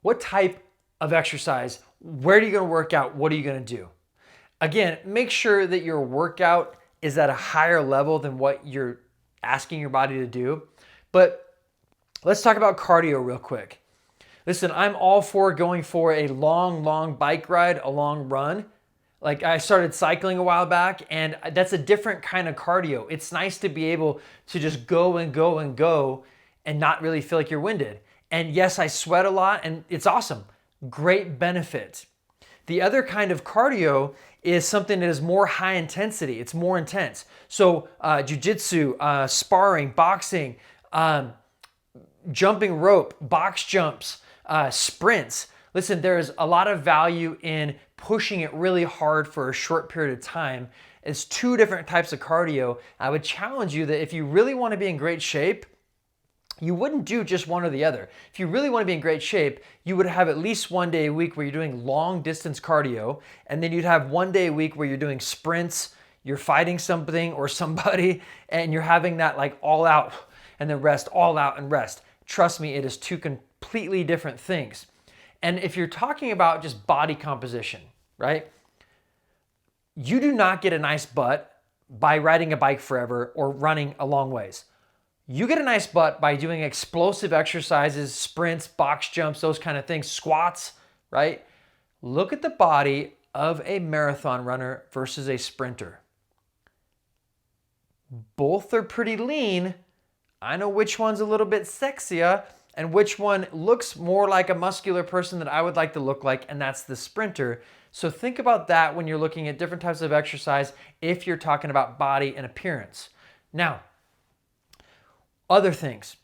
What type of exercise? Where are you going to work out? What are you going to do? Again, make sure that your workout is at a higher level than what you're asking your body to do. But let's talk about cardio real quick. Listen, I'm all for going for a long bike ride, a long run. Like I started cycling a while back, and that's a different kind of cardio. It's nice to be able to just go and go and go and not really feel like you're winded. And yes, I sweat a lot, and it's awesome. Great benefit. The other kind of cardio is something that is more high intensity. It's more intense. So jujitsu, sparring, boxing, jumping rope, box jumps, sprints. Listen, there's a lot of value in pushing it really hard for a short period of time. It's two different types of cardio. I would challenge you that if you really want to be in great shape, you wouldn't do just one or the other. If you really want to be in great shape, you would have at least one day a week where you're doing long distance cardio, and then you'd have one day a week where you're doing sprints, you're fighting something or somebody, and you're having that like all out and then rest, all out and rest. Trust me, it is two completely different things. And if you're talking about just body composition, right? You do not get a nice butt by riding a bike forever or running a long ways. You get a nice butt by doing explosive exercises, sprints, box jumps, those kind of things, squats, right? Look at the body of a marathon runner versus a sprinter. Both are pretty lean. I know which one's a little bit sexier and which one looks more like a muscular person that I would like to look like, and that's the sprinter. So think about that when you're looking at different types of exercise if you're talking about body and appearance. Now, other things.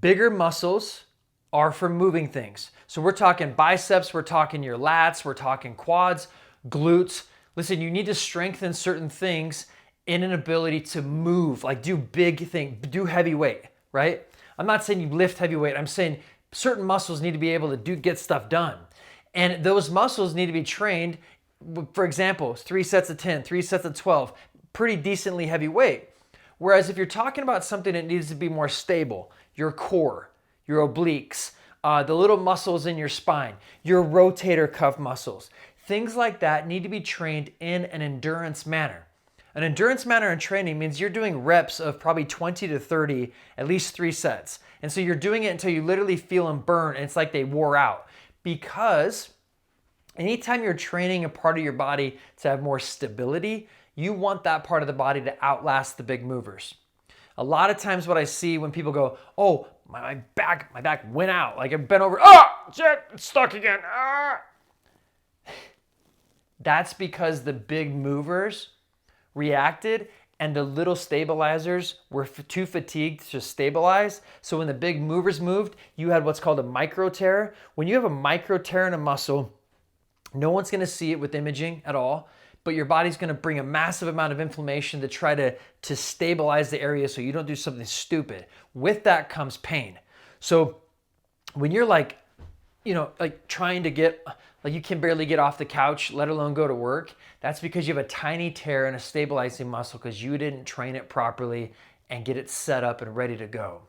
Bigger muscles are for moving things. So we're talking biceps, we're talking your lats, we're talking quads, glutes. Listen, you need to strengthen certain things in an ability to move, like do big things, do heavy weight, right? I'm not saying you lift heavy weight. I'm saying certain muscles need to be able to get stuff done. And those muscles need to be trained, for example, 3 sets of 10, 3 sets of 12, pretty decently heavy weight. Whereas if you're talking about something that needs to be more stable, your core, your obliques, the little muscles in your spine, your rotator cuff muscles, things like that need to be trained in an endurance manner. An endurance manner in training means you're doing reps of probably 20 to 30, at least 3 sets. And so you're doing it until you literally feel them burn and it's like they wore out. Because anytime you're training a part of your body to have more stability, you want that part of the body to outlast the big movers. A lot of times what I see when people go, oh, my back went out. Like I've bent over, shit, it's stuck again. That's because the big movers reacted and the little stabilizers were too fatigued to stabilize. So when the big movers moved, you had what's called a micro tear. When you have a micro tear in a muscle, no one's gonna see it with imaging at all, but your body's gonna bring a massive amount of inflammation to try to stabilize the area so you don't do something stupid. With that comes pain. So when you're like, like trying to get, like you can barely get off the couch, let alone go to work, that's because you have a tiny tear in a stabilizing muscle because you didn't train it properly and get it set up and ready to go.